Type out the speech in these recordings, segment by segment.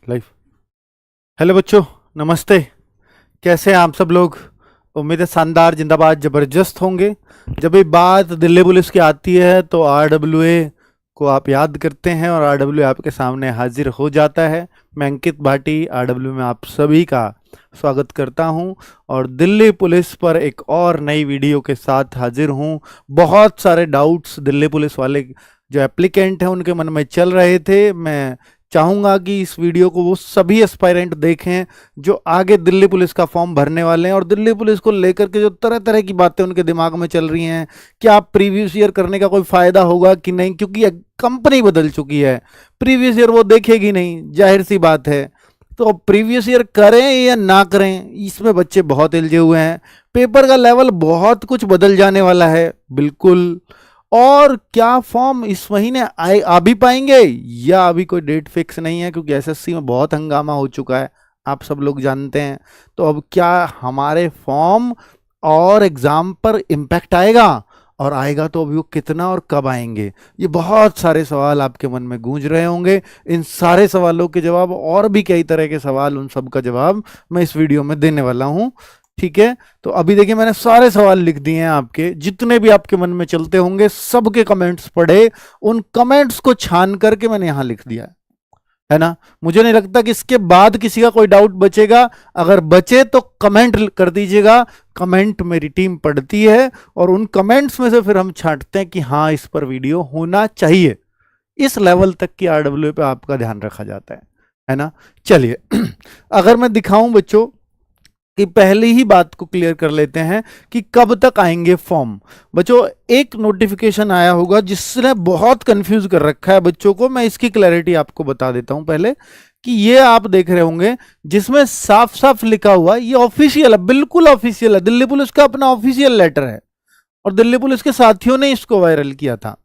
Life. Hello बच्चों, नमस्ते। कैसे हैं आप सब लोग? उम्मीद है शानदार, जिंदाबाद, जबरदस्त होंगे। जब भी बात दिल्ली पुलिस की आती है तो आरडब्ल्यूए को आप याद करते हैं और आरडब्ल्यूए आपके सामने हाजिर हो जाता है। मैं अंकित भाटी आरडब्ल्यू में आप सभी का स्वागत करता हूं और दिल्ली पुलिस पर एक और नई वीडियो के साथ हाजिर हूं। बहुत सारे डाउट्स दिल्ली पुलिस वाले जो एप्लीकेंट हैं उनके मन में चल रहे थे। मैं चाहूंगा कि इस वीडियो को वो सभी एस्पायरेंट देखें जो आगे दिल्ली पुलिस का फॉर्म भरने वाले हैं और दिल्ली पुलिस को लेकर के जो तरह तरह की बातें उनके दिमाग में चल रही हैं। क्या प्रीवियस ईयर करने का कोई फायदा होगा कि नहीं, क्योंकि कंपनी बदल चुकी है। प्रीवियस ईयर वो देखेगी नहीं, जाहिर सी बात है। तो प्रीवियस ईयर करें या ना करें, इसमें बच्चे बहुत उलझे हुए हैं। पेपर का लेवल बहुत कुछ बदल जाने वाला है, बिल्कुल। और क्या फॉर्म इस महीने आ भी पाएंगे या अभी कोई डेट फिक्स नहीं है, क्योंकि एसएससी में बहुत हंगामा हो चुका है, आप सब लोग जानते हैं। तो अब क्या हमारे फॉर्म और एग्जाम पर इम्पैक्ट आएगा, और आएगा तो अभी वो कितना और कब आएंगे? ये बहुत सारे सवाल आपके मन में गूंज रहे होंगे। इन सारे सवालों के जवाब और भी कई तरह के सवाल, उन सब का जवाब मैं इस वीडियो में देने वाला हूं। ठीक है, तो अभी देखिए मैंने सारे सवाल लिख दिए हैं, आपके जितने भी आपके मन में चलते होंगे सबके कमेंट्स पढ़े, उन कमेंट्स को छान करके मैंने यहां लिख दिया है ना। मुझे नहीं लगता कि इसके बाद किसी का कोई डाउट बचेगा। अगर बचे तो कमेंट कर दीजिएगा, कमेंट मेरी टीम पढ़ती है और उन कमेंट्स में से फिर हम छांटते हैं कि हाँ इस पर वीडियो होना चाहिए। इस लेवल तक की आरडब्ल्यू पे आपका ध्यान रखा जाता है ना। चलिए अगर मैं दिखाऊं बच्चों कि पहली ही बात को क्लियर कर लेते हैं कि कब तक आएंगे फॉर्म। बच्चों एक नोटिफिकेशन आया होगा जिसने बहुत कंफ्यूज कर रखा है बच्चों को। मैं इसकी क्लैरिटी आपको बता देता हूं पहले कि ये आप देख रहे होंगे जिसमें साफ साफ लिखा हुआ, ये ऑफिशियल है, बिल्कुल ऑफिशियल है, दिल्ली पुलिस का अपना ऑफिशियल लेटर है और दिल्ली पुलिस के साथियों ने इसको वायरल किया था।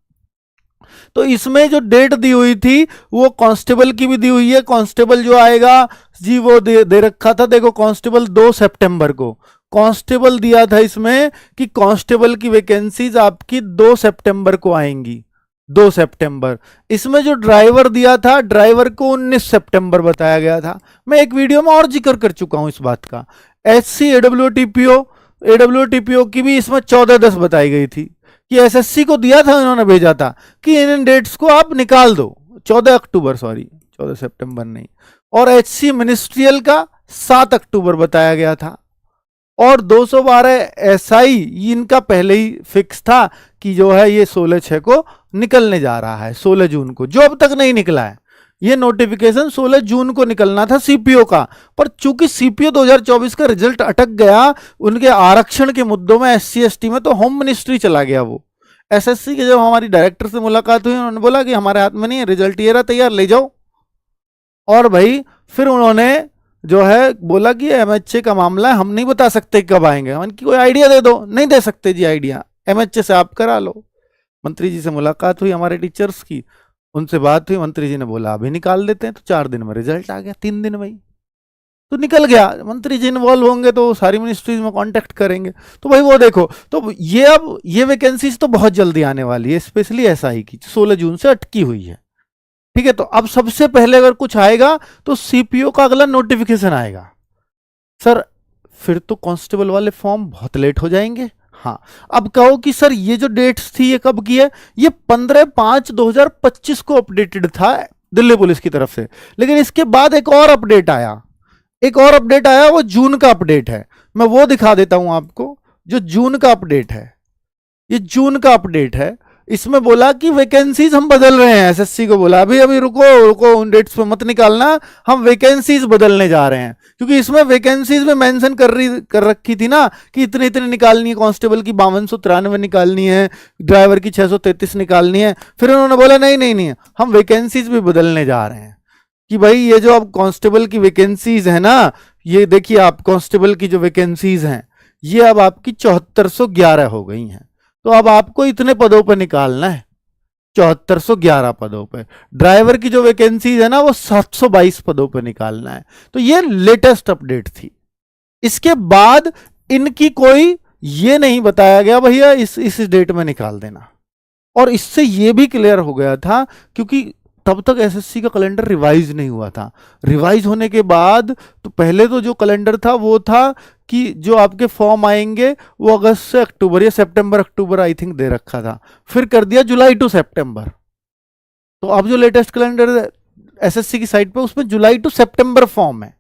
तो इसमें जो डेट दी हुई थी वो कांस्टेबल की भी दी हुई है। कांस्टेबल जो आएगा जी वो दे रखा था, देखो कांस्टेबल 2 सितंबर को कांस्टेबल दिया था इसमें कि कांस्टेबल की वैकेंसीज आपकी 2 सितंबर को आएंगी, 2 सितंबर। इसमें जो ड्राइवर दिया था, ड्राइवर को 19 सितंबर बताया गया था। मैं एक वीडियो में और जिक्र कर चुका हूं इस बात का। एचसी एडब्ल्यूटीपीओ की भी इसमें 14/10 बताई गई थी कि एसएससी को दिया था, इन्होंने भेजा था कि इन डेट्स को आप निकाल दो। 14 अक्टूबर, सॉरी 14 सितंबर नहीं। और एचसी मिनिस्ट्रियल का 7 अक्टूबर बताया गया था। और 212 एसआई इनका पहले ही फिक्स था कि जो है ये 16/6 को निकलने जा रहा है, 16 जून को, जो अब तक नहीं निकला है। ये नोटिफिकेशन 16 जून को निकलना था सीपीओ का, पर चूंकि सीपीओ 2024 का रिजल्ट अटक गया उनके आरक्षण के मुद्दों में, एससी एसटी में, तो होम मिनिस्ट्री चला गया वो। एसएससी के जब हमारी डायरेक्टर से मुलाकात हुई, उन्होंने बोला कि हमारे हाथ में नहीं है, रिजल्ट ये रहा तैयार, ले जाओ। और भाई फिर उन्होंने जो है बोला कि एमएचए का मामला है, हम नहीं बता सकते कब आएंगे, हम कोई आइडिया दे दो। नहीं दे सकते जी आइडिया, एमएचए से आप करा लो। मंत्री जी से मुलाकात हुई हमारे टीचर्स की, उनसे बात हुई, मंत्री जी ने बोला अभी निकाल देते हैं। तो 4 दिन में रिजल्ट आ गया, 3 दिन में तो निकल गया। मंत्री जी इन्वॉल्व होंगे तो सारी मिनिस्ट्रीज में कांटेक्ट करेंगे। तो भाई वो देखो, तो ये अब ये वैकेंसीज तो बहुत जल्दी आने वाली है, स्पेशली एसआई की 16 जून से अटकी हुई है। ठीक है, तो अब सबसे पहले अगर कुछ आएगा तो सीपीओ का अगला नोटिफिकेशन आएगा। सर फिर तो कांस्टेबल वाले फॉर्म बहुत लेट हो जाएंगे। हाँ, अब कहो कि सर ये जो डेट्स थी ये कब की है? ये 15/5/2025 को अपडेटेड था दिल्ली पुलिस की तरफ से, लेकिन इसके बाद एक और अपडेट आया, वो जून का अपडेट है। मैं वो दिखा देता हूं आपको, जो जून का अपडेट है, ये जून का अपडेट है। इसमें बोला कि वैकेंसीज हम बदल रहे हैं, एसएससी को बोला अभी अभी रुको उन डेट्स पे मत निकालना, हम वैकेंसीज बदलने जा रहे हैं। क्योंकि इसमें वैकेंसीज में मेंशन कर रखी थी ना कि इतने इतने निकालनी है, कांस्टेबल की 5293 निकालनी है, ड्राइवर की 633 निकालनी है। फिर उन्होंने बोला नहीं, हम वैकेंसीज भी बदलने जा रहे हैं कि भाई ये जो अब कांस्टेबल की वैकेंसीज है ना, ये देखिए आप कांस्टेबल की जो वैकेंसीज हैं ये अब आपकी 7411 हो गई हैं। तो अब आपको इतने पदों पर निकालना है, 7411 पदों पर। ड्राइवर की जो वैकेंसीज है ना वो 722 पदों पर निकालना है। तो ये लेटेस्ट अपडेट थी। इसके बाद इनकी कोई ये नहीं बताया गया भैया इस डेट में निकाल देना। और इससे ये भी क्लियर हो गया था, क्योंकि तब तक एसएससी का कैलेंडर रिवाइज नहीं हुआ था। रिवाइज होने के बाद तो पहले तो जो कैलेंडर था वो था कि जो आपके फॉर्म आएंगे वो अगस्त से अक्टूबर या सितंबर अक्टूबर आई थिंक दे रखा था, फिर कर दिया जुलाई टू सितंबर। तो अब जो लेटेस्ट कैलेंडर एसएससी की साइट पे उसमें जुलाई टू सितंबर फॉर्म है।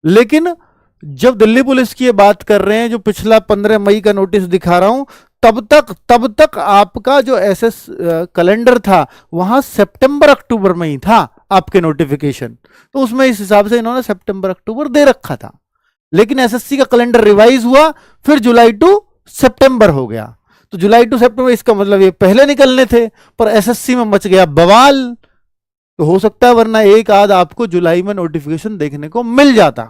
लेकिन जब दिल्ली पुलिस की ये बात कर रहे हैं, जो पिछला 15 मई का नोटिस दिखा रहा हूं, तब तक आपका जो एसएस कैलेंडर था वहां सितंबर अक्टूबर में ही था आपके नोटिफिकेशन। तो उसमें इस हिसाब से इन्होंने सितंबर अक्टूबर दे रखा था। लेकिन एसएससी का कैलेंडर रिवाइज हुआ, फिर जुलाई टू सितंबर हो गया। तो जुलाई टू सितंबर, इसका मतलब ये पहले निकलने थे, पर एसएससी में मच गया बवाल। तो हो सकता है वरना एक आध आपको जुलाई में नोटिफिकेशन देखने को मिल जाता,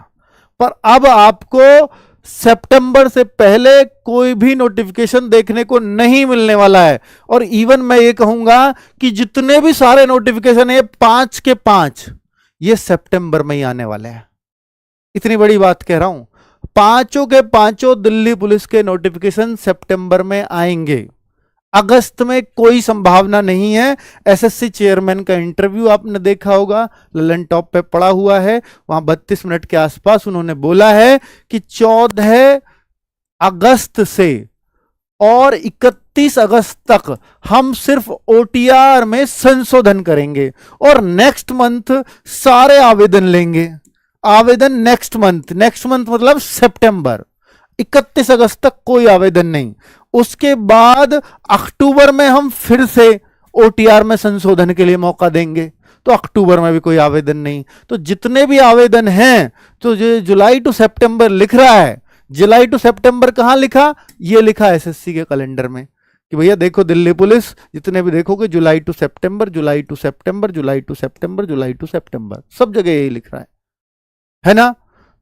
पर अब आपको सितंबर से पहले कोई भी नोटिफिकेशन देखने को नहीं मिलने वाला है। और इवन मैं ये कहूंगा कि जितने भी सारे नोटिफिकेशन है 5 के 5 ये सितंबर में ही आने वाले हैं। इतनी बड़ी बात कह रहा हूं, पांचों के पांचों दिल्ली पुलिस के नोटिफिकेशन सितंबर में आएंगे। अगस्त में कोई संभावना नहीं है। एसएससी चेयरमैन का इंटरव्यू आपने देखा होगा, ललन टॉप पे पड़ा हुआ है, वहां 32 मिनट के आसपास उन्होंने बोला है कि 14 अगस्त से और 31 अगस्त तक हम सिर्फ ओटीआर में संशोधन करेंगे और नेक्स्ट मंथ सारे आवेदन लेंगे। आवेदन नेक्स्ट मंथ मतलब सितंबर, 31 अगस्त तक कोई आवेदन नहीं। उसके बाद अक्टूबर में हम फिर से ओटीआर में संशोधन के लिए मौका देंगे, तो अक्टूबर में भी कोई आवेदन नहीं। तो जितने भी आवेदन हैं, तो जो जुलाई टू सितंबर लिख रहा है, जुलाई टू सितंबर कहां लिखा? ये लिखा एसएससी के कैलेंडर में कि भैया देखो दिल्ली पुलिस, जितने भी देखोगे जुलाई टू सितंबर, जुलाई टू सितंबर, जुलाई टू सितंबर, जुलाई टू सितंबर, सब जगह यही लिख रहा है ना।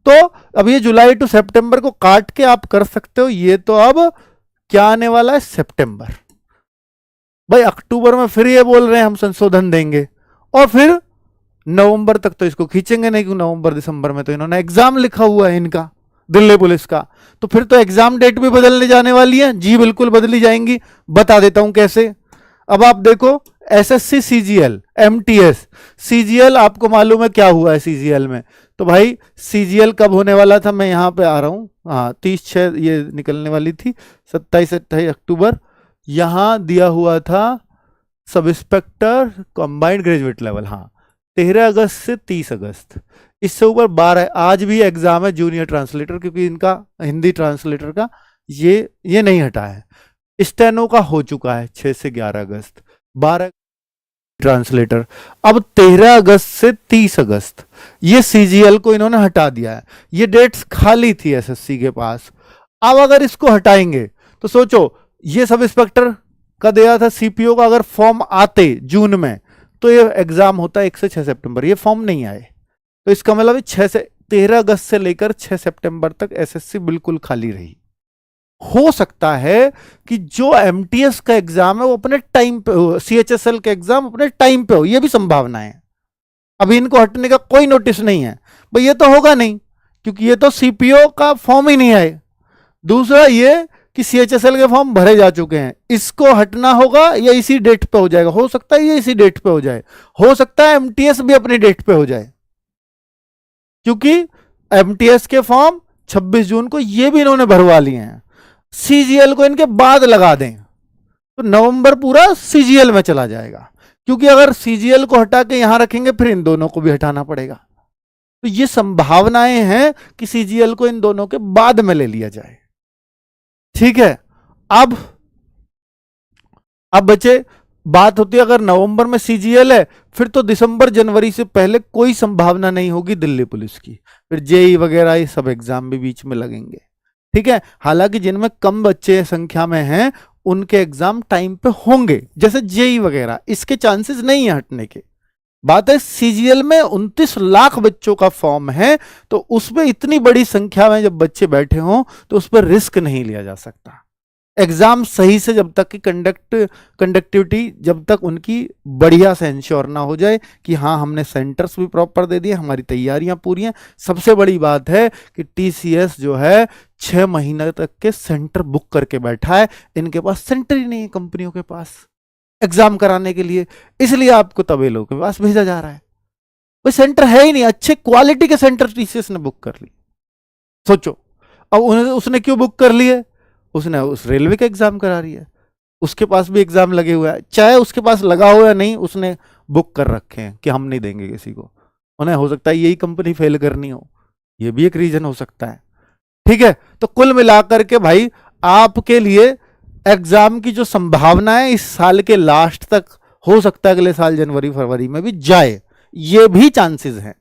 तो अब ये जुलाई टू सितंबर को काट के आप कर सकते हो। ये तो अब क्या आने वाला है? सितंबर। भाई अक्टूबर में फिर ये बोल रहे हैं हम संशोधन देंगे, और फिर नवंबर तक तो इसको खींचेंगे नहीं, क्योंकि नवंबर दिसंबर में तो इन्होंने एग्जाम लिखा हुआ है इनका, दिल्ली पुलिस का। तो फिर तो एग्जाम डेट भी बदलने जाने वाली है। जी बिल्कुल बदली जाएंगी, बता देता हूं कैसे। अब आप देखो एसएससी सीजीएल, एमटीएस, सीजीएल आपको मालूम है क्या हुआ है सीजीएल में? तो भाई सीजीएल कब होने वाला था, मैं यहां पे आ रहा हूं, हाँ 30/6 ये निकलने वाली थी, 27-28 अक्टूबर। यहां दिया हुआ था sub inspector combined graduate level, हाँ 13 अगस्त से 30 अगस्त। इससे ऊपर 12, आज भी एग्जाम है जूनियर ट्रांसलेटर, क्योंकि इनका हिंदी ट्रांसलेटर का ये नहीं हटा है। स्टेनो का हो चुका है 6 से 11 अगस्त, 12 ट्रांसलेटर। अब 13 अगस्त से 30 अगस्त ये सीजीएल को इन्होंने हटा दिया है। ये डेट्स खाली थी एसएससी के पास। अब अगर इसको हटाएंगे तो सोचो, ये सब इंस्पेक्टर का दिया था सीपीओ का, अगर फॉर्म आते जून में तो ये एग्जाम होता 1 से 6 सितंबर। ये फॉर्म नहीं आए, तो इसका मतलब 13 अगस्त से लेकर 6 सितंबर तक एसएससी बिल्कुल खाली रही। हो सकता है कि जो एमटीएस का एग्जाम है वो अपने टाइम पे हो, सीएचएसएल का एग्जाम अपने टाइम पे हो, ये भी संभावना है। अभी इनको हटने का कोई नोटिस नहीं है भाई, ये तो होगा नहीं, क्योंकि ये तो सीपीओ का फॉर्म ही नहीं आए। दूसरा ये कि सीएचएसएल के फॉर्म भरे जा चुके हैं, इसको हटना होगा या इसी डेट पे हो जाएगा। हो सकता है ये इसी डेट पे हो जाए, हो सकता है एमटीएस भी अपनी डेट पे हो जाए, क्योंकि एमटीएस के फॉर्म 26 जून को ये भी इन्होंने भरवा लिए हैं। सीजीएल को इनके बाद लगा दें तो नवंबर पूरा सीजीएल में चला जाएगा, क्योंकि अगर सीजीएल को हटा के यहां रखेंगे फिर इन दोनों को भी हटाना पड़ेगा। तो ये संभावनाएं हैं कि सीजीएल को इन दोनों के बाद में ले लिया जाए। ठीक है, अब बचे बात होती है, अगर नवंबर में सीजीएल है फिर तो दिसंबर जनवरी से पहले कोई संभावना नहीं होगी दिल्ली पुलिस की। फिर जेई वगैरह ये सब एग्जाम भी बीच में लगेंगे। ठीक है, हालांकि जिनमें कम बच्चे संख्या में हैं उनके एग्जाम टाइम पे होंगे, जैसे जेई वगैरह, इसके चांसेस नहीं है हटने के। बात है सीजीएल में 29 लाख बच्चों का फॉर्म है, तो उसमें इतनी बड़ी संख्या में जब बच्चे बैठे हों तो उस पर रिस्क नहीं लिया जा सकता। एग्जाम सही से जब तक की कंडक्टिविटी जब तक उनकी बढ़िया से इंश्योर ना हो जाए कि हाँ हमने सेंटर्स भी प्रॉपर दे दिए, हमारी तैयारियां पूरी हैं। सबसे बड़ी बात है कि टीसीएस जो है 6 महीने तक के सेंटर बुक करके बैठा है, इनके पास सेंटर ही नहीं है कंपनियों के पास। एग्जाम कराने के लिए, इसलिए आपको तबेलों के पास भेजा जा रहा है। कोई सेंटर है ही नहीं, अच्छे क्वालिटी के सेंटर टीसीएस ने बुक कर ली। सोचो, अब उसने क्यों बुक कर लिए? उसने उस रेलवे का एग्जाम करा रही है, उसके पास भी एग्जाम लगे हुए हैं, चाहे उसके पास लगा हो या नहीं, उसने बुक कर रखे हैं कि हम नहीं देंगे किसी को। उन्हें हो सकता है यही कंपनी फेल करनी हो, ये भी एक रीजन हो सकता है। ठीक है, तो कुल मिलाकर के भाई आपके लिए एग्जाम की जो संभावना है इस साल के लास्ट तक, हो सकता है अगले साल जनवरी फरवरी में भी जाए, ये भी चांसेस हैं।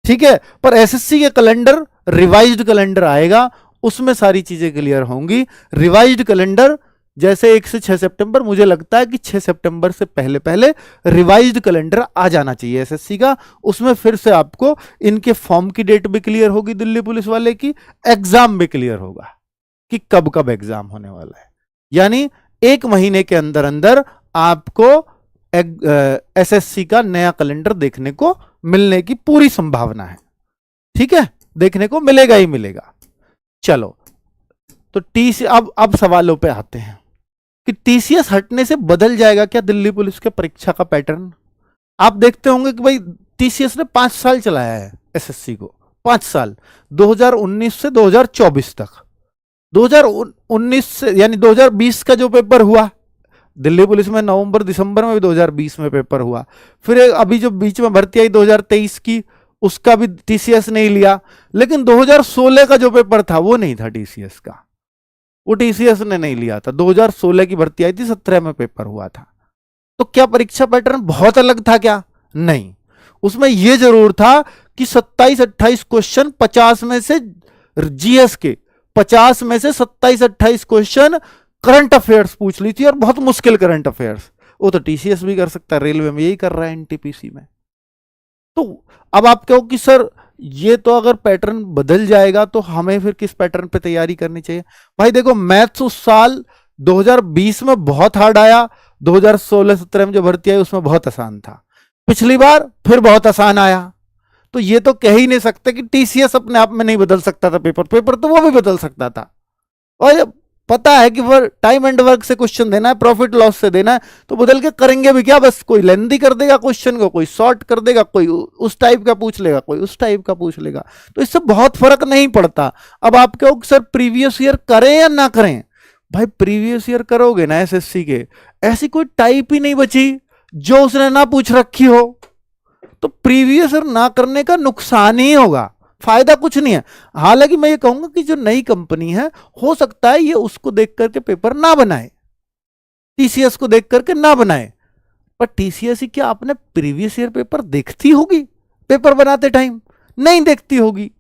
ठीक है, पर एसएससी के कैलेंडर, रिवाइज्ड कैलेंडर आएगा, उसमें सारी चीजें क्लियर होंगी। रिवाइज्ड कैलेंडर जैसे 1 से 6 सितंबर, मुझे लगता है कि 6 सितंबर से पहले पहले रिवाइज्ड कैलेंडर आ जाना चाहिए एसएससी का। उसमें फिर से आपको इनके फॉर्म की डेट भी क्लियर होगी, दिल्ली पुलिस वाले की एग्जाम भी क्लियर होगा कि कब कब एग्जाम होने वाला है। यानी 1 महीने के अंदर अंदर आपको एसएससी का नया कैलेंडर देखने को मिलने की पूरी संभावना है। ठीक है, देखने को मिलेगा ही मिलेगा। चलो, तो टीसी अब सवालों पे आते हैं कि टीसीएस हटने से बदल जाएगा क्या दिल्ली पुलिस के परीक्षा का पैटर्न? आप देखते होंगे कि भाई टीसीएस ने 5 साल चलाया है एसएससी को, 5 साल, 2019 से 2024 तक। 2019 से यानी 2020 का जो पेपर हुआ दिल्ली पुलिस में, नवंबर दिसंबर में भी 2020 में पेपर हुआ, फिर अभी जो बीच में भर्ती आई 2023 की, उसका भी टीसीएस नहीं लिया। लेकिन 2016 का जो पेपर था वो नहीं था टीसीएस का, वो टीसीएस ने नहीं लिया था। 2016 की भर्ती आई थी, 17 में पेपर हुआ था। तो क्या परीक्षा पैटर्न बहुत अलग था क्या? नहीं, उसमें यह जरूर था कि 27-28 क्वेश्चन 50 में से जीएस के, 50 में से 27-28 क्वेश्चन करंट अफेयर्स पूछ ली थी, और बहुत मुश्किल करंट अफेयर्स। वो तो टीसीएस भी कर सकता है, रेलवे में यही कर रहा है, एनटीपीसी में। तो अब आप कहो कि सर ये तो अगर पैटर्न बदल जाएगा तो हमें फिर किस पैटर्न पे तैयारी करनी चाहिए? भाई देखो, मैथ्स उस साल 2020 में बहुत हार्ड आया, 2016-17 में जो भर्ती आई उसमें बहुत आसान था, पिछली बार फिर बहुत आसान आया। तो ये तो कह ही नहीं सकते कि टीसीएस अपने आप में नहीं बदल सकता था पेपर तो वो भी बदल सकता था। और पता है कि वो टाइम एंड वर्क से क्वेश्चन देना है, प्रॉफिट लॉस से देना है, तो बदल के करेंगे भी क्या? बस कोई लेंथी कर देगा क्वेश्चन को, कोई शॉर्ट कर देगा, कोई उस टाइप का पूछ लेगा, कोई उस टाइप का पूछ लेगा, तो इससे बहुत फर्क नहीं पड़ता। अब आप कहो सर प्रीवियस ईयर करें या ना करें? भाई प्रीवियस ईयर करोगे ना एसएससी के, ऐसी कोई टाइप ही नहीं बची जो उसने ना पूछ रखी हो, तो प्रीवियस ईयर ना करने का नुकसान ही होगा, फायदा कुछ नहीं है। हालांकि मैं ये कहूंगा कि जो नई कंपनी है, हो सकता है ये उसको देख करके पेपर ना बनाए, टीसीएस को देख करके ना बनाए, पर टीसीएस ही क्या आपने प्रीवियस ईयर पेपर देखती होगी पेपर बनाते टाइम? नहीं देखती होगी।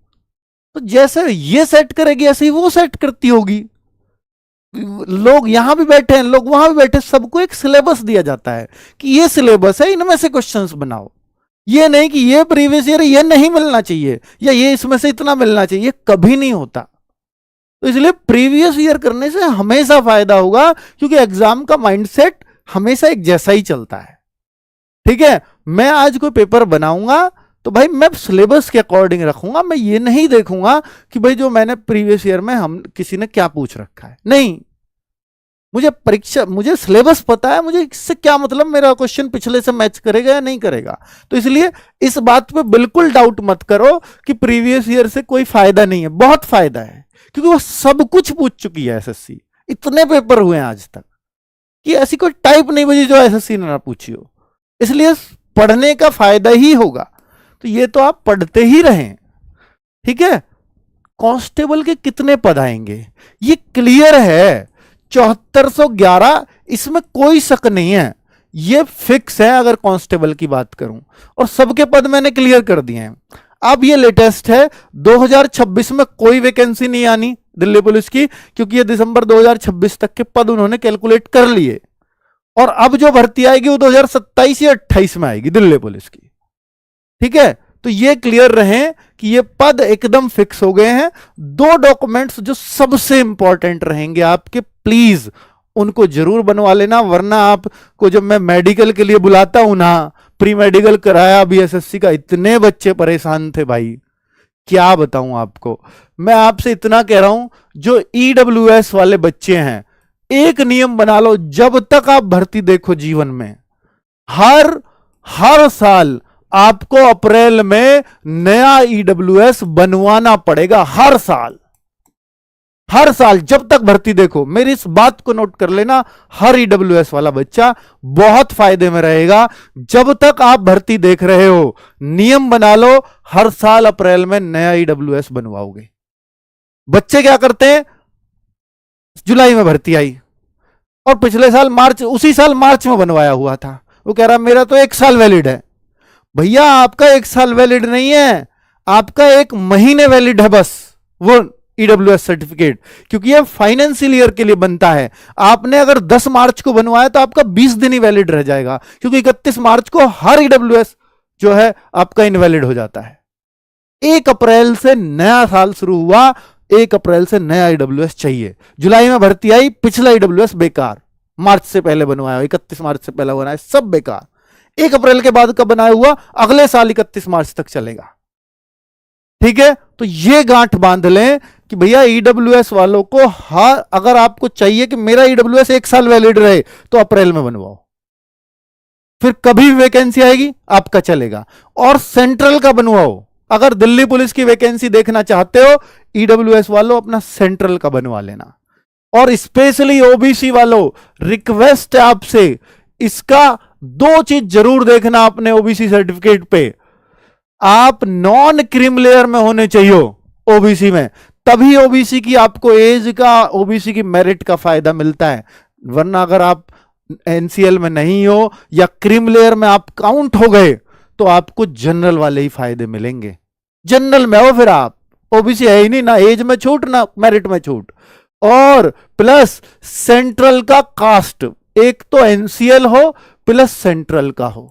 तो जैसे ये सेट करेगी ऐसे ही वो सेट करती होगी। लोग यहां भी बैठे हैं, लोग वहां भी बैठे, सबको एक सिलेबस दिया जाता है कि ये सिलेबस है, इनमें से क्वेश्चंस बनाओ। ये नहीं कि ये प्रीवियस ईयर ये नहीं मिलना चाहिए या ये इसमें से इतना मिलना चाहिए, ये कभी नहीं होता। तो इसलिए प्रीवियस ईयर करने से हमेशा फायदा होगा, क्योंकि एग्जाम का माइंडसेट हमेशा एक जैसा ही चलता है। ठीक है, मैं आज कोई पेपर बनाऊंगा तो भाई मैं सिलेबस के अकॉर्डिंग रखूंगा, मैं ये नहीं देखूंगा कि भाई जो मैंने प्रीवियस ईयर में हम किसी ने क्या पूछ रखा है। नहीं, मुझे सिलेबस पता है, मुझे इससे क्या मतलब मेरा क्वेश्चन पिछले से मैच करेगा या नहीं करेगा। तो इसलिए इस बात पे बिल्कुल डाउट मत करो कि प्रीवियस ईयर से कोई फायदा नहीं है, बहुत फायदा है, क्योंकि वो सब कुछ पूछ चुकी है एसएससी। इतने पेपर हुए हैं आज तक कि ऐसी कोई टाइप नहीं बची जो एसएससी ने ना पूछी हो, इसलिए पढ़ने का फायदा ही होगा। तो ये तो आप पढ़ते ही रहें। ठीक है, कांस्टेबल के कितने पद आएंगे ये क्लियर है, 7411, इसमें कोई शक नहीं है, ये फिक्स है अगर कांस्टेबल की बात करूं, और सबके पद मैंने क्लियर कर दिए हैं। अब ये लेटेस्ट है, 2026 में कोई वैकेंसी नहीं आनी दिल्ली पुलिस की, क्योंकि ये दिसंबर 2026 तक के पद उन्होंने कैलकुलेट कर लिए, और अब जो भर्ती आएगी वो 2027 या 28 में आएगी दिल्ली पुलिस की। ठीक है, तो ये क्लियर रहे कि ये पद एकदम फिक्स हो गए हैं। 2 डॉक्यूमेंट्स जो सबसे इंपॉर्टेंट रहेंगे आपके, प्लीज उनको जरूर बनवा लेना, वरना आपको जब मैं मेडिकल के लिए बुलाता हूं ना, प्री मेडिकल कराया बीएसएससी का, इतने बच्चे परेशान थे भाई, क्या बताऊं आपको। मैं आपसे इतना कह रहा हूं, जो ईडब्ल्यूएस वाले बच्चे हैं एक नियम बना लो, जब तक आप भर्ती देखो जीवन में, हर साल आपको अप्रैल में नया ईडब्ल्यूएस बनवाना पड़ेगा। हर साल जब तक भर्ती देखो, मेरी इस बात को नोट कर लेना, हर ईडब्ल्यूएस वाला बच्चा बहुत फायदे में रहेगा। जब तक आप भर्ती देख रहे हो, नियम बना लो, हर साल अप्रैल में नया ईडब्ल्यूएस बनवाओगे। बच्चे क्या करते हैं, जुलाई में भर्ती आई और पिछले साल उसी साल मार्च में बनवाया हुआ था, वो कह रहा मेरा तो 1 साल वैलिड है। भैया आपका 1 साल वैलिड नहीं है, आपका 1 महीने वैलिड है बस वो ईडब्ल्यूएस सर्टिफिकेट, क्योंकि ये फाइनेंशियल ईयर के लिए बनता है। आपने अगर 10 मार्च को बनवाया तो आपका 20 दिन ही वैलिड रह जाएगा, क्योंकि 31 मार्च को हर ईडब्ल्यूएस जो है आपका इनवैलिड हो जाता है। 1 अप्रैल से नया साल शुरू हुआ, 1 अप्रैल से नया ईडब्ल्यूएस चाहिए। जुलाई में भर्ती आई, पिछला ईडब्ल्यूएस बेकार, मार्च से पहले बनवाया, 31 मार्च से पहले बनाया, सब बेकार। 1 अप्रैल के बाद का बनाया हुआ अगले साल 31 मार्च तक चलेगा। ठीक है, तो ये गांठ बांध लें कि भैया ईडब्ल्यूएस वालों को अगर आपको चाहिए कि मेरा ईडब्ल्यूएस 1 साल वैलिड रहे, तो अप्रैल में बनवाओ, फिर कभी वैकेंसी आएगी आपका चलेगा। और सेंट्रल का बनवाओ, अगर दिल्ली पुलिस की वैकेंसी देखना चाहते हो, ईडब्ल्यूएस वालों अपना सेंट्रल का बनवा लेना। और स्पेशली ओबीसी वालों, रिक्वेस्ट है आपसे, इसका 2 चीज जरूर देखना अपने ओबीसी सर्टिफिकेट पे, आप नॉन क्रीम लेयर में होने चाहिए ओबीसी में, तभी ओबीसी की आपको एज का, ओबीसी की मेरिट का फायदा मिलता है। वरना अगर आप एनसीएल में नहीं हो या क्रीम लेयर में आप काउंट हो गए, तो आपको जनरल वाले ही फायदे मिलेंगे। जनरल में हो फिर आप, ओबीसी है ही नहीं, ना एज में छूट ना मेरिट में छूट। और प्लस सेंट्रल का कास्ट, एक तो एनसीएल हो प्लस सेंट्रल का हो।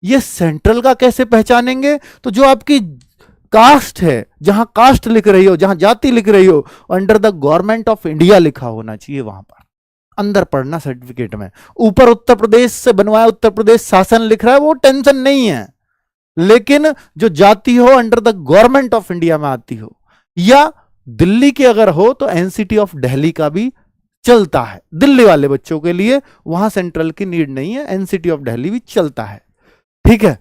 ये सेंट्रल का कैसे पहचानेंगे, तो जो आपकी कास्ट है, जहां कास्ट लिख रही हो, जहां जाति लिख रही हो, under the government of India लिखा होना चाहिए, वहां पर अंदर पढ़ना सर्टिफिकेट में। ऊपर उत्तर प्रदेश से बनवाया, उत्तर प्रदेश शासन लिख रहा है, वो टेंशन नहीं है, लेकिन जो जाति हो under the government of India में आती हो, या दिल्ली के अगर हो तो एनसीटी ऑफ दिल्ली का भी चलता है दिल्ली वाले बच्चों के लिए, वहां सेंट्रल की नीड नहीं है, एनसीटी ऑफ दिल्ली भी चलता है। ठीक है,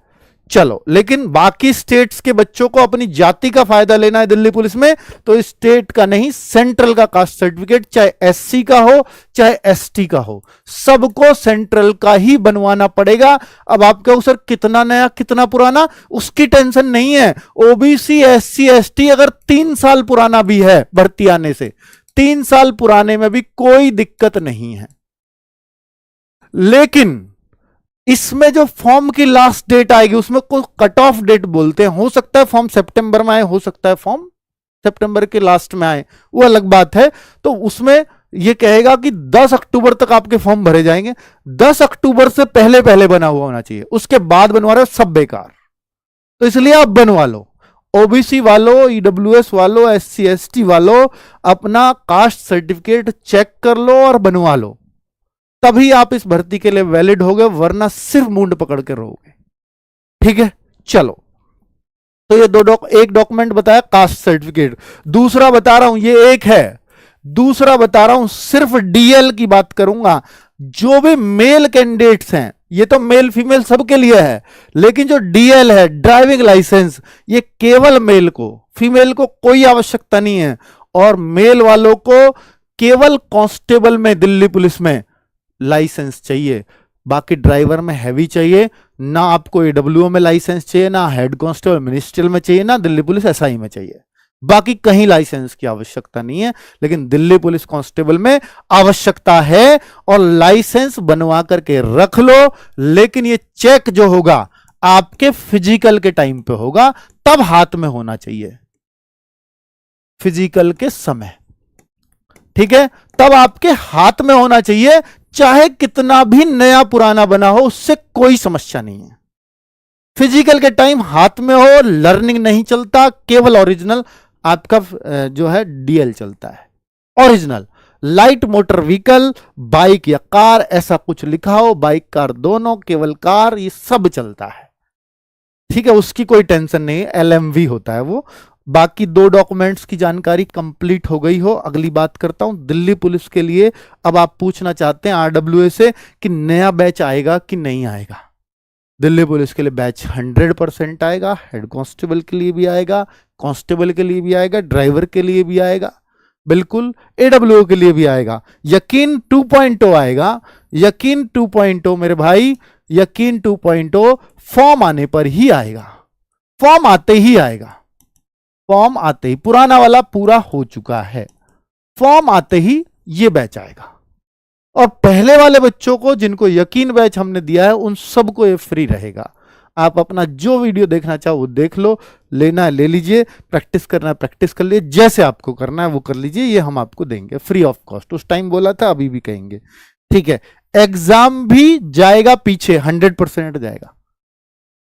चलो, लेकिन बाकी स्टेट्स के बच्चों को अपनी जाति का फायदा लेना है दिल्ली पुलिस में, तो स्टेट का नहीं, सेंट्रल का कास्ट सर्टिफिकेट, चाहे एससी का हो चाहे एसटी का हो, सबको सेंट्रल का ही बनवाना पड़ेगा। अब आप कहो सर कितना नया कितना पुराना, उसकी टेंशन नहीं है। ओबीसी एससी एसटी अगर 3 साल पुराना भी है, भर्ती आने से 3 साल पुराने में भी कोई दिक्कत नहीं है, लेकिन इसमें जो फॉर्म की लास्ट डेट आएगी उसमें कोई कट ऑफ डेट बोलते हैं। हो सकता है फॉर्म सितंबर में आए, हो सकता है फॉर्म सितंबर के लास्ट में आए, वो अलग बात है। तो उसमें यह कहेगा कि 10 अक्टूबर तक आपके फॉर्म भरे जाएंगे। 10 अक्टूबर से पहले पहले बना हुआ होना चाहिए, उसके बाद बनवा रहे हो सब बेकार। तो इसलिए आप बनवा लो। ओबीसी वालों, ईडब्ल्यूएस वालों, एससी एसटी वालों, अपना कास्ट सर्टिफिकेट चेक कर लो और बनवा लो, तभी आप इस भर्ती के लिए वैलिड होगे, वरना सिर्फ मुंड पकड़ के रहोगे। ठीक है, चलो, तो ये एक डॉक्यूमेंट बताया कास्ट सर्टिफिकेट। दूसरा बता रहा हूं, ये एक है, दूसरा बता रहा हूं, सिर्फ डीएल की बात करूंगा। जो भी मेल कैंडिडेट्स हैं, ये तो मेल फीमेल सबके लिए है, लेकिन जो डीएल है, ड्राइविंग लाइसेंस, ये केवल मेल को, फीमेल को कोई आवश्यकता नहीं है। और मेल वालों को केवल कांस्टेबल में, दिल्ली पुलिस में लाइसेंस चाहिए, बाकी ड्राइवर में हैवी चाहिए ना, आपको एडब्ल्यूओ में लाइसेंस चाहिए ना, हेड कांस्टेबल मिनिस्ट्रियल में चाहिए ना, दिल्ली पुलिस एसआई में चाहिए। बाकी कहीं लाइसेंस की आवश्यकता नहीं है, लेकिन दिल्ली पुलिस कांस्टेबल में आवश्यकता है। और लाइसेंस बनवा करके रख लो, लेकिन ये चेक जो होगा आपके फिजिकल के टाइम पे होगा, तब हाथ में होना चाहिए, फिजिकल के समय। ठीक है, तब आपके हाथ में होना चाहिए, चाहे कितना भी नया पुराना बना हो, उससे कोई समस्या नहीं है। फिजिकल के टाइम हाथ में हो, लर्निंग नहीं चलता, केवल ओरिजिनल आपका जो है डीएल चलता है। Original light motor vehicle, bike या कार, ऐसा कुछ लिखा हो, बाइक कार दोनों, केवल कार, ये सब चलता है। ठीक है, उसकी कोई टेंशन नहीं है, एलएमवी होता है वो, बाकी 2 डॉक्यूमेंट्स की जानकारी कंप्लीट हो गई हो। अगली बात करता हूं दिल्ली पुलिस के लिए। अब आप पूछना चाहते हैं आरडब्ल्यूए से कि नया बैच आएगा कि नहीं आएगा। दिल्ली पुलिस के लिए बैच 100% आएगा। हेड कांस्टेबल के लिए भी आएगा, कांस्टेबल के लिए भी आएगा, ड्राइवर के लिए भी आएगा, बिल्कुल एडब्ल्यूओ के लिए भी आएगा। यकीन 2.0 आएगा, यकीन 2.0 मेरे भाई, यकीन 2.0 फॉर्म आने पर ही आएगा। फॉर्म आते ही आएगा, फॉर्म आते ही। पुराना वाला पूरा हो चुका है, फॉर्म आते ही ये बैच आएगा। और पहले वाले बच्चों को जिनको यकीन बैच हमने दिया है उन सबको ये फ्री रहेगा। आप अपना जो वीडियो देखना चाहो वो देख लो, लेना है ले लीजिए, प्रैक्टिस करना है प्रैक्टिस कर लीजिए, जैसे आपको करना है वो कर लीजिए। ये हम आपको देंगे फ्री ऑफ कॉस्ट। उस टाइम बोला था, अभी भी कहेंगे, ठीक है। एग्जाम भी जाएगा पीछे, 100% जाएगा।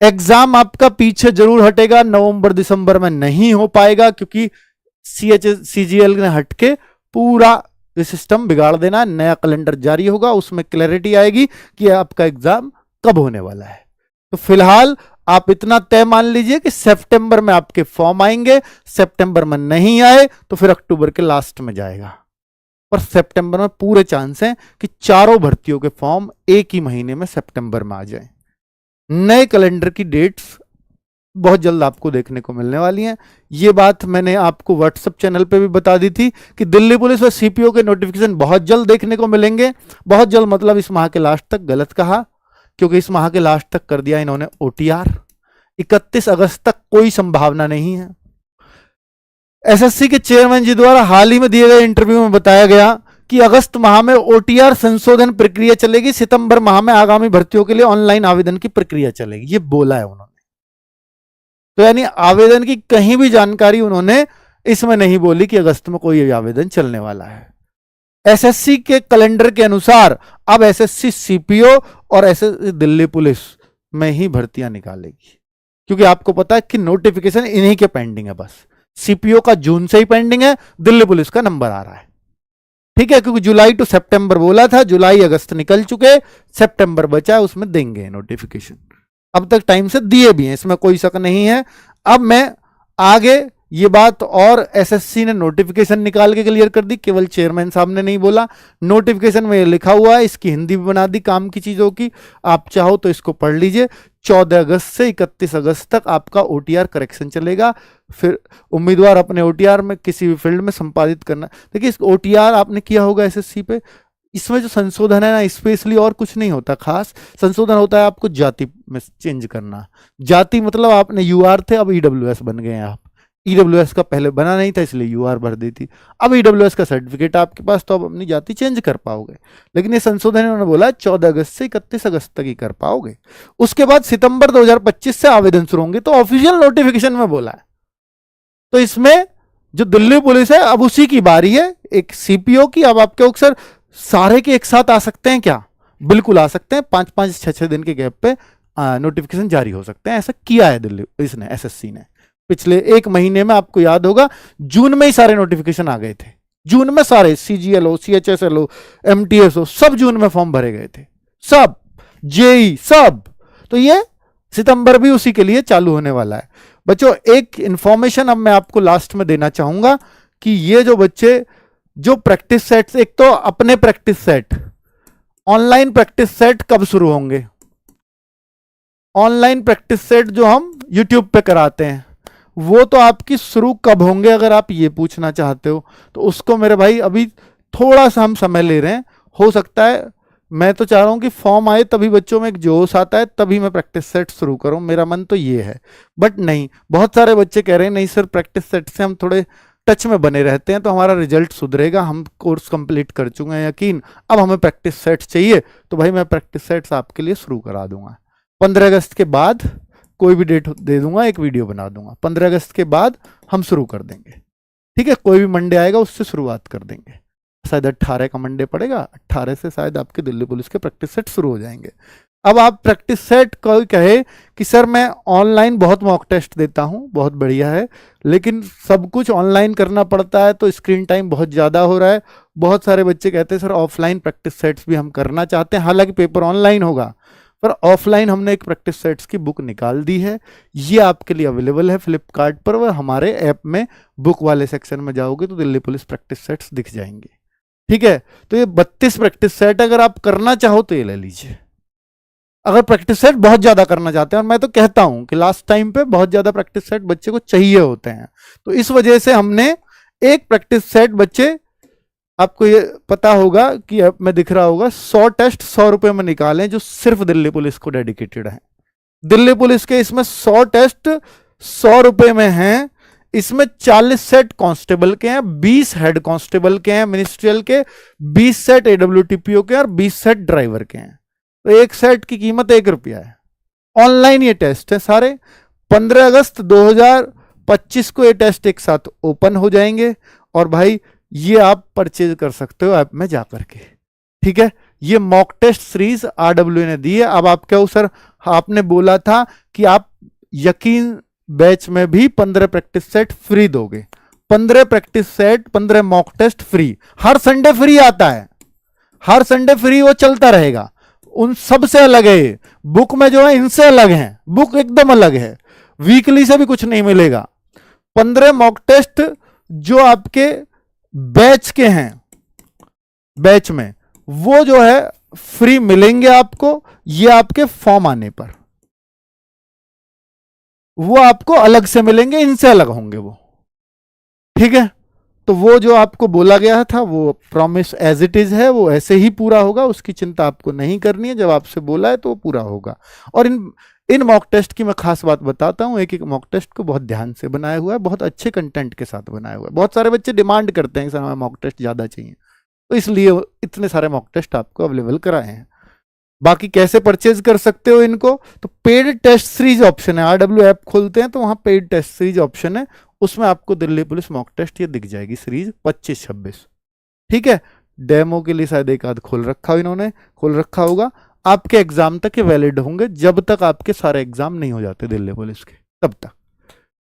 एग्जाम आपका पीछे जरूर हटेगा, नवंबर दिसंबर में नहीं हो पाएगा क्योंकि CGL ने हटके पूरा सिस्टम बिगाड़ देना। नया कैलेंडर जारी होगा, उसमें क्लैरिटी आएगी कि आपका एग्जाम कब होने वाला है। तो फिलहाल आप इतना तय मान लीजिए कि सितंबर में आपके फॉर्म आएंगे। सितंबर में नहीं आए तो फिर अक्टूबर के लास्ट में जाएगा, पर सितंबर में पूरे चांस हैं कि चारों भर्तियों के फॉर्म एक ही महीने में सितंबर में आ जाएं। नए कैलेंडर की डेट्स बहुत जल्द आपको देखने को मिलने वाली हैं। ये बात मैंने आपको व्हाट्सएप चैनल पे भी बता दी थी कि दिल्ली पुलिस और सीपीओ के नोटिफिकेशन बहुत जल्द देखने को मिलेंगे। बहुत जल्द मतलब इस माह के लास्ट तक, गलत कहा, क्योंकि इस माह के लास्ट तक कर दिया इन्होंने OTR। 31 अगस्त तक कोई संभावना नहीं है। एसएससी के चेयरमैन जी द्वारा हाल ही में दिए गए इंटरव्यू में बताया गया कि अगस्त माह में OTR संशोधन प्रक्रिया चलेगी, सितंबर माह में आगामी भर्तियों के लिए ऑनलाइन आवेदन की प्रक्रिया चलेगी, ये बोला है उन्होंने। तो यानी आवेदन की कहीं भी जानकारी उन्होंने इसमें नहीं बोली कि अगस्त में कोई आवेदन चलने वाला है। एसएससी के कैलेंडर के अनुसार अब एसएससी सीपीओ और एसएससी दिल्ली पुलिस में ही भर्तियां निकालेगी, क्योंकि आपको पता है कि नोटिफिकेशन इन्हीं के पेंडिंग है। बस सीपीओ का जून से ही पेंडिंग है, दिल्ली पुलिस का नंबर आ रहा है, ठीक है, क्योंकि जुलाई टू सितंबर बोला था, जुलाई अगस्त निकल चुके, सितंबर बचा है, उसमें देंगे नोटिफिकेशन। अब तक टाइम से दिए भी हैं, इसमें कोई शक नहीं है। अब मैं आगे ये बात, और एसएससी ने नोटिफिकेशन निकाल के क्लियर कर दी, केवल चेयरमैन साहब ने नहीं बोला। नोटिफिकेशन में ये लिखा हुआ है, इसकी हिंदी भी बना दी काम की चीजों की, आप चाहो तो इसको पढ़ लीजिए। 14 अगस्त से 31 अगस्त तक आपका OTR करेक्शन चलेगा। फिर उम्मीदवार अपने OTR में किसी भी फील्ड में संपादित करना। देखिए, इस OTR आपने किया होगा एसएससी पे, इसमें जो संशोधन है ना, स्पेशली और कुछ नहीं होता खास। संशोधन होता है आपको जाति में चेंज करना। जाति मतलब आपने UR थे, अब EWS बन गए हैं आप। EWS का पहले बना नहीं था, इसलिए UR भर दी थी। अब EWS का सर्टिफिकेट आपके पास, तो आप अपनी जाति चेंज कर पाओगे। लेकिन ये संशोधन इन्होंने बोला 14 अगस्त से 31 अगस्त तक ही कर पाओगे। उसके बाद सितंबर 2025 से आवेदन शुरू होंगे, तो ऑफिशियल नोटिफिकेशन में बोला है। तो इसमें जो दिल्ली पुलिस है, अब उसी की बारी है, एक सीपीओ की। अब आपके अक्सर सारे के एक साथ आ सकते हैं क्या? बिल्कुल आ सकते हैं, 5-5, 6-6 दिन के गैप पे नोटिफिकेशन जारी हो सकते हैं। ऐसा किया है दिल्ली इसने, एसएससी ने। पिछले 1 महीने में आपको याद होगा जून में ही सारे नोटिफिकेशन आ गए थे। जून में सारे CGL हो, CHSL हो, MTS हो, सब जून में फॉर्म भरे गए थे, सब JEE सब। तो ये सितंबर भी उसी के लिए चालू होने वाला है। बच्चों, एक इंफॉर्मेशन अब मैं आपको लास्ट में देना चाहूंगा कि ये जो बच्चे जो प्रैक्टिस सेट्स, एक तो अपने practice set, online practice set कब शुरू होंगे? ऑनलाइन प्रैक्टिस सेट जो हम YouTube पे कराते हैं, वो तो आपकी शुरू कब होंगे, अगर आप ये पूछना चाहते हो तो उसको मेरे भाई अभी थोड़ा सा हम समय ले रहे हैं। हो सकता है, मैं तो चाह रहा हूं कि फॉर्म आए तभी बच्चों में एक जोश आता है, तभी मैं प्रैक्टिस सेट शुरू करूं। मेरा मन तो ये है, बट नहीं, बहुत सारे बच्चे कह रहे हैं नहीं सर, प्रैक्टिस सेट से हम थोड़े टच में बने रहते हैं तो हमारा रिजल्ट सुधरेगा, हम कोर्स कंप्लीट कर चुके हैं यकीन, अब हमें प्रैक्टिस सेट्स चाहिए। तो भाई मैं प्रैक्टिस सेट्स आपके लिए शुरू करा दूंगा। 15 अगस्त के बाद कोई भी डेट दे दूंगा, एक वीडियो बना दूंगा। 15 अगस्त के बाद हम शुरू कर देंगे, ठीक है। कोई भी मंडे आएगा उससे शुरुआत कर देंगे। शायद 18 का मंडे पड़ेगा, 18 से शायद आपके दिल्ली पुलिस के प्रैक्टिस सेट शुरू हो जाएंगे। अब आप प्रैक्टिस सेट कोई कहे कि सर मैं ऑनलाइन बहुत मॉक टेस्ट देता हूं, बहुत बढ़िया है, लेकिन सब कुछ ऑनलाइन करना पड़ता है तो स्क्रीन टाइम बहुत ज़्यादा हो रहा है। बहुत सारे बच्चे कहते हैं सर ऑफलाइन प्रैक्टिस सेट्स भी हम करना चाहते हैं, हालांकि पेपर ऑनलाइन होगा, पर ऑफलाइन हमने एक प्रैक्टिस सेट्स की बुक निकाल दी है, ये आपके लिए अवेलेबल है फ्लिपकार्ट पर, वह हमारे ऐप में बुक वाले सेक्शन में जाओगे तो दिल्ली पुलिस प्रैक्टिस सेट्स दिख जाएंगे। ठीक है, तो ये 32 प्रैक्टिस सेट अगर आप करना चाहो तो ये ले लीजिए। अगर प्रैक्टिस सेट बहुत ज्यादा करना चाहते हैं, और मैं तो कहता हूं कि लास्ट टाइम पे बहुत ज्यादा प्रैक्टिस सेट बच्चे को चाहिए होते हैं, तो इस वजह से हमने एक प्रैक्टिस सेट बच्चे, आपको ये पता होगा कि ऐप में दिख रहा होगा, 100 टेस्ट 100 रुपए में निकालें जो सिर्फ दिल्ली पुलिस को डेडिकेटेड है। दिल्ली पुलिस के इसमें 100 टेस्ट 100 रुपए में हैं। इसमें 40 सेट कांस्टेबल के हैं, 20 हेड कांस्टेबल के हैं मिनिस्ट्रियल के, 20 सेट एडब्ल्यूटीपीओ के और 20 सेट ड्राइवर के हैं। तो एक सेट की कीमत 1 रुपया है। ऑनलाइन ये टेस्ट है सारे। 15 अगस्त 2025 को ये टेस्ट एक साथ ओपन हो जाएंगे और भाई ये आप परचेज कर सकते हो ऐप में जाकर के। ठीक है, ये मॉक टेस्ट सीरीज आरडब्ल्यू ने दी है। अब आप क्या हो सर, आपने बोला था कि आप यकीन बैच में भी 15 प्रैक्टिस सेट फ्री दोगे। 15 practice set, 15 mock test free, हर संडे फ्री आता है, हर संडे फ्री, वो चलता रहेगा। उन सब से अलग है, बुक में जो है इनसे अलग है, बुक एकदम अलग है, वीकली से भी कुछ नहीं मिलेगा। 15 मॉक टेस्ट जो आपके बैच के हैं, बैच में वो जो है फ्री मिलेंगे आपको, ये आपके फॉर्म आने पर वो आपको अलग से मिलेंगे, इनसे अलग होंगे वो। ठीक है, तो वो जो आपको बोला गया था वो प्रॉमिस एज इट इज है, वो ऐसे ही पूरा होगा, उसकी चिंता आपको नहीं करनी है। जब आपसे बोला है तो वो पूरा होगा। और इन मॉक टेस्ट की मैं खास बात बताता हूं, एक एक मॉक टेस्ट को बहुत ध्यान से बनाया हुआ है, बहुत अच्छे कंटेंट के साथ बनाया हुआ है। बहुत सारे बच्चे डिमांड करते हैं कि सर हमें मॉक टेस्ट ज्यादा चाहिए, तो इसलिए इतने सारे मॉक टेस्ट आपको अवेलेबल कराए हैं। बाकी कैसे परचेज कर सकते हो इनको, तो पेड टेस्ट सीरीज ऑप्शन है, आरडब्ल्यू ऐप खोलते हैं तो वहां पेड टेस्ट सीरीज ऑप्शन है, उसमें आपको दिल्ली पुलिस मॉक टेस्ट ये दिख जाएगी, सीरीज 25-26। ठीक है, डेमो के लिए शायद एक आध खोल रखा होगा। आपके एग्जाम तक ये वैलिड होंगे, जब तक आपके सारे एग्जाम नहीं हो जाते दिल्ली पुलिस के, तब तक।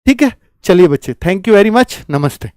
ठीक है, चलिए बच्चे, थैंक यू वेरी मच, नमस्ते।